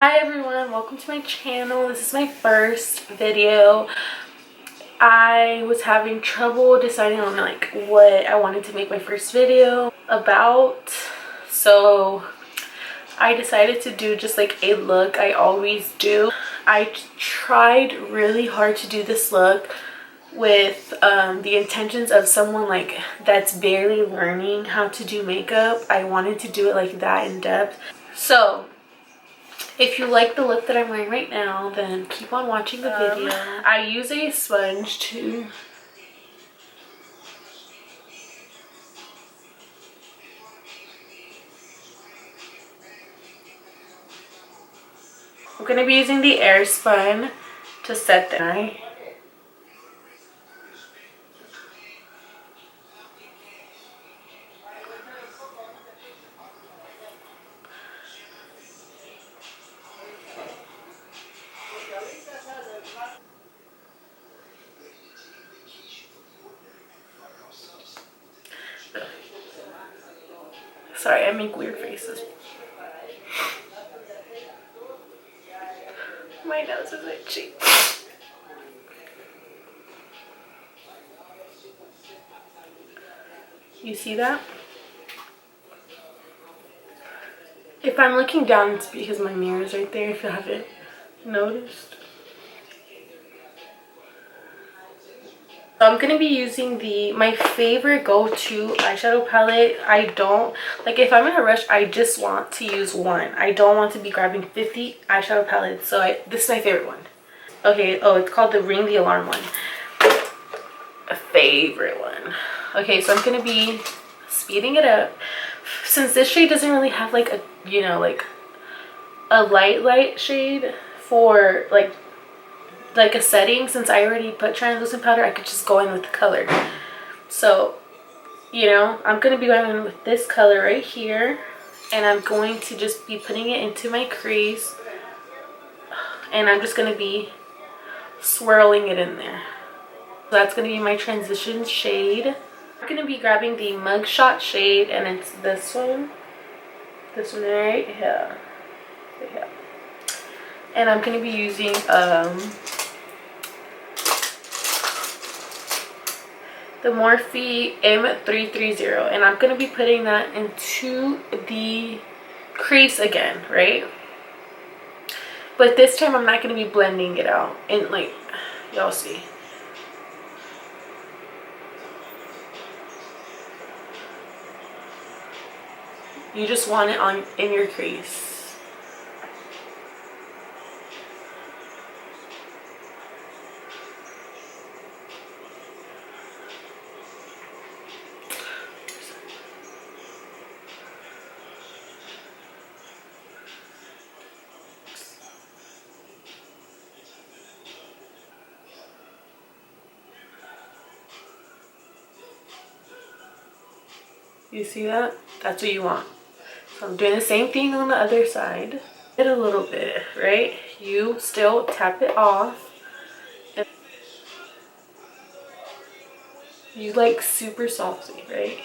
Hi everyone, welcome to my channel. This is my first video. I was having trouble deciding on what I wanted to make my first video about. So I decided to do just like a look I always do. I tried really hard to do this look with the intentions of someone that's barely learning how to do makeup. I wanted to do it like that in depth. So if you like the look that I'm wearing right now, then keep on watching the video. I use a sponge to I'm going to be using the air spun to set the eye. Sorry, I make weird faces. My nose is itchy. You see that? If I'm looking down, it's because my mirror is right there, if you haven't noticed. I'm going to be using my favorite go-to eyeshadow palette. I don't, if I'm in a rush, I just want to use one. I don't want to be grabbing 50 eyeshadow palettes. So this is my favorite one. Okay, oh, it's called the Ring the Alarm one. A favorite one. Okay, so I'm going to be speeding it up. Since this shade doesn't really have a light shade for like a setting, since I already put translucent powder, I could just go in with the color. So, I'm going to be going in with this color right here, and I'm going to just be putting it into my crease, and I'm just going to be swirling it in there. So that's going to be my transition shade. I'm going to be grabbing the Mugshot shade, and it's this one right here. And I'm going to be using the Morphe M330, and I'm going to be putting that into the crease again, right? But this time I'm not going to be blending it out, and y'all see. You just want it in your crease. You see that? That's what you want. So I'm doing the same thing on the other side. It a little bit, right? You still tap it off. And you super salty, right?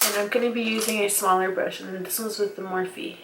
And I'm going to be using a smaller brush, and this one's with the Morphe.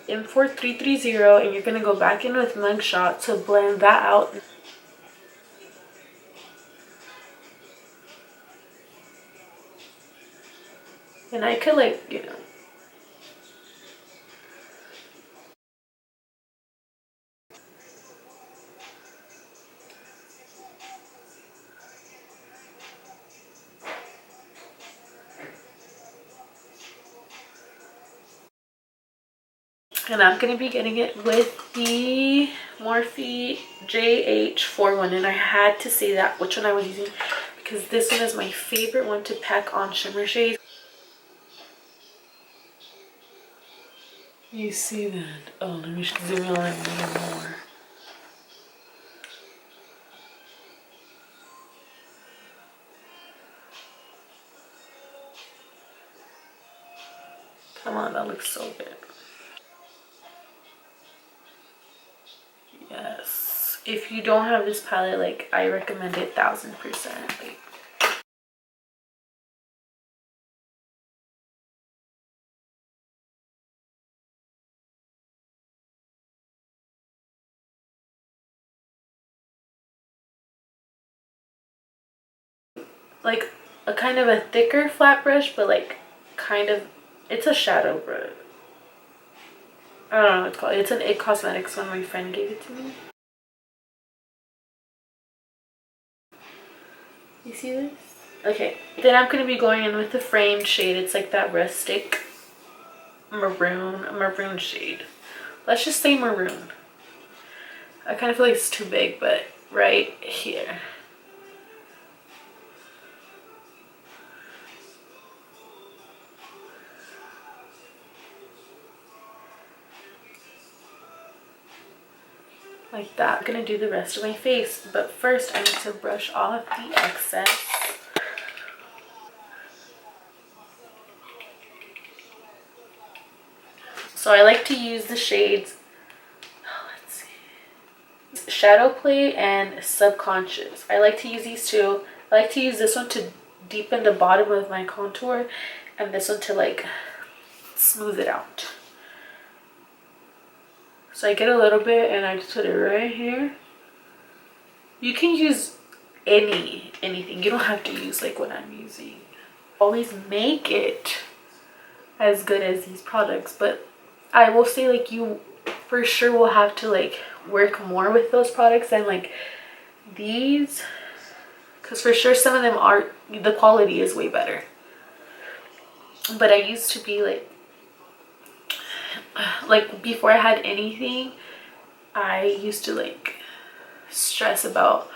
M4330, and you're going to go back in with Mugshot to blend that out. And I could And I'm going to be getting it with the Morphe JH41. And I had to say that which one I was using, because this one is my favorite one to pack on shimmer shades. You see that? Oh, let me zoom in on it a little more. Come on, that looks so good. Yes. If you don't have this palette, like, I recommend it 1000%. Like a kind of a thicker flat brush, but like kind of, it's a shadow brush. I don't know what it's called. It's an It Cosmetics one. My friend gave it to me. You see this? Okay. Then I'm going to be going in with the framed shade. It's like that rustic maroon shade. Let's just say maroon. I kind of feel like it's too big, but right here. Like that. I'm going to do the rest of my face, but first I need to brush off the excess. So I like to use the shades, let's see, Shadow Play and Subconscious. I like to use these two. I like to use this one to deepen the bottom of my contour, and this one to like smooth it out. So I get a little bit and I just put it right here. You can use anything. You don't have to use like what I'm using. Always make it as good as these products, but I will say like you for sure will have to like work more with those products than like these, because for sure some of them are, the quality is way better. But I used to be like before I had anything, I used to like stress about,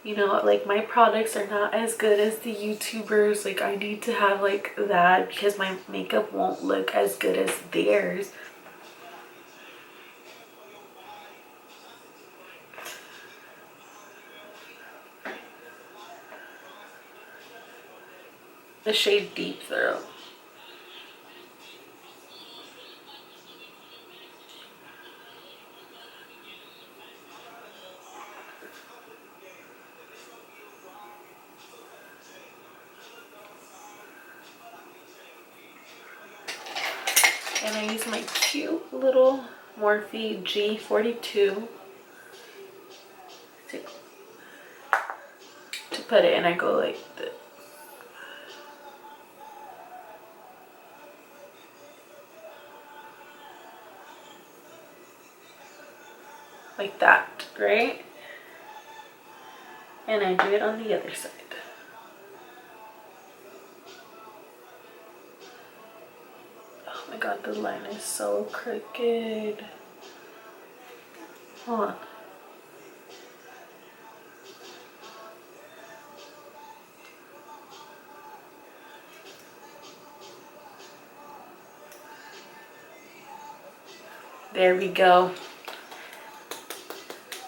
you know, like my products are not as good as the YouTubers. Like I need to have like that because my makeup won't look as good as theirs. The shade Deep Throat. And I use my cute little Morphe G42 to put it, and I go like this. Like that, right? And I do it on the other side. Oh my god, the line is so crooked. Hold on. There we go.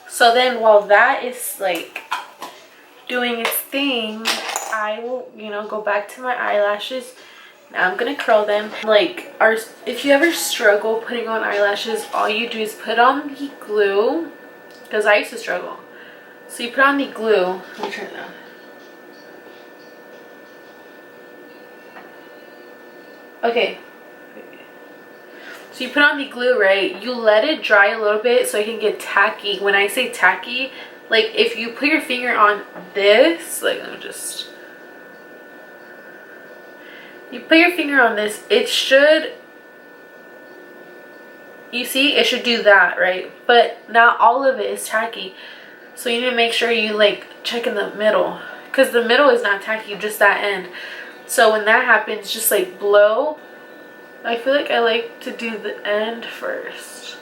So then while that is like doing its thing, I will, you know, go back to my eyelashes. Now I'm gonna curl them. Like, if you ever struggle putting on eyelashes, all you do is put on the glue, because I used to struggle. So you put on the glue. Let me turn it down. Okay. So you put on the glue, right? You let it dry a little bit so it can get tacky. When I say tacky, like if you put your finger on this, like let me just, you put your finger on this, it should, you see, it should do that, right? But not all of it is tacky. So you need to make sure you like check in the middle, because the middle is not tacky, just that end. So when that happens, just like blow I feel like I like to do the end first.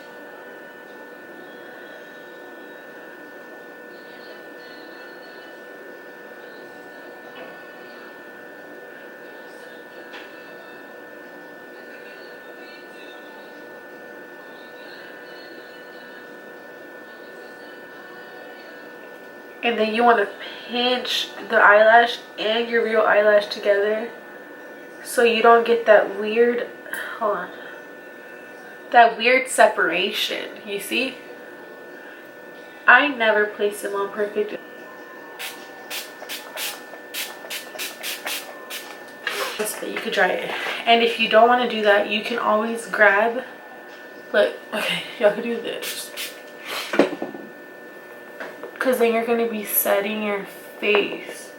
And then you want to pinch the eyelash and your real eyelash together so you don't get that weird, hold on, that weird separation, you see? I never place them on perfect. So you could try it. And if you don't want to do that, you can always grab, look, okay, y'all could do this. Because then you're going to be setting your face.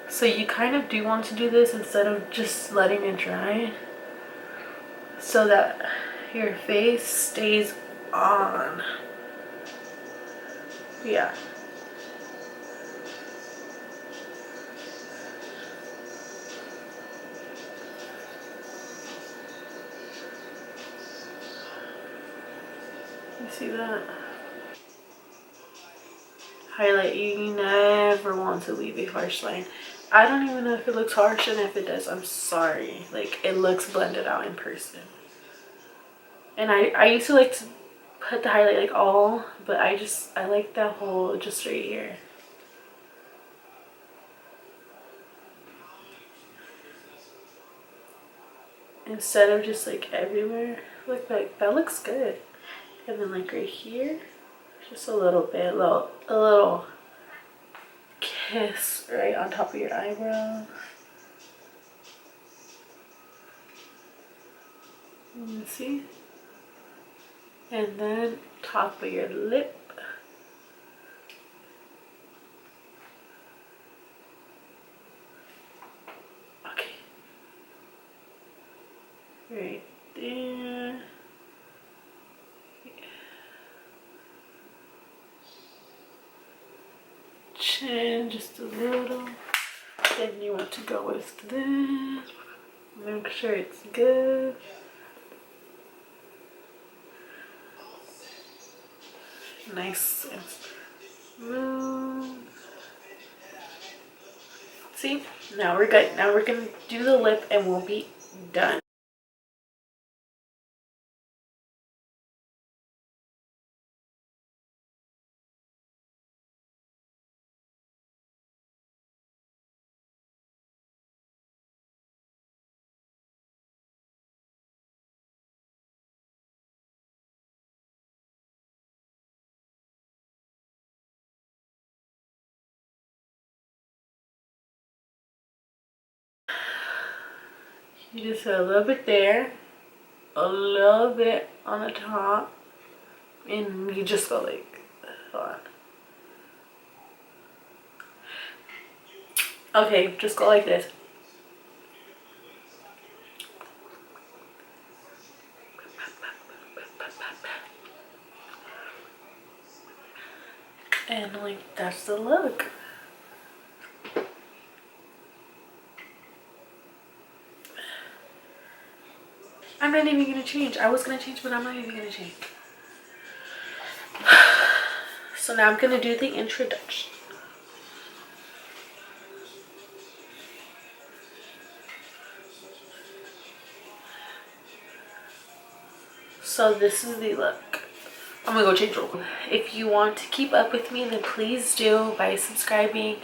So you kind of do want to do this instead of just letting it dry, so that your face stays on. Yeah. You see that? Highlight, you never want to leave a harsh line. I don't even know if it looks harsh, and if it does, I'm sorry. Like, it looks blended out in person. And I used to like to put the highlight like all, but I like that whole just right here. Instead of just like everywhere. Look, like that looks good. And then like right here, just a little bit, a little kiss right on top of your eyebrow. You see? And then top of your lip. Okay. Right there. Chin just a little. Then you want to go with this. Make sure it's good. Nice and smooth. See? Now we're good. Now we're gonna do the lip and we'll be done. You just put a little bit there, a little bit on the top, and you just go like, hold on. Okay, just go like this. And like, that's the look. I'm not even gonna change. I was gonna change, but I'm not even gonna change. So now I'm gonna do the introduction. So this is the look. I'm gonna go change real quick. If you want to keep up with me, then please do by subscribing,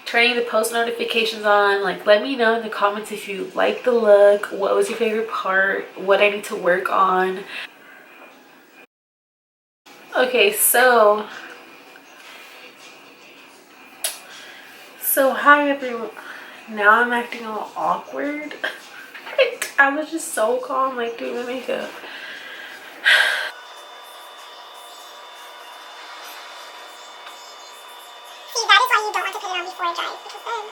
turning the post notifications on. Like, let me know in the comments if you like the look, what was your favorite part, what I need to work on. Okay, so hi everyone. Now I'm acting all awkward. I was just so calm, like doing my makeup. See, that is why you don't want to put it on before it dries, because then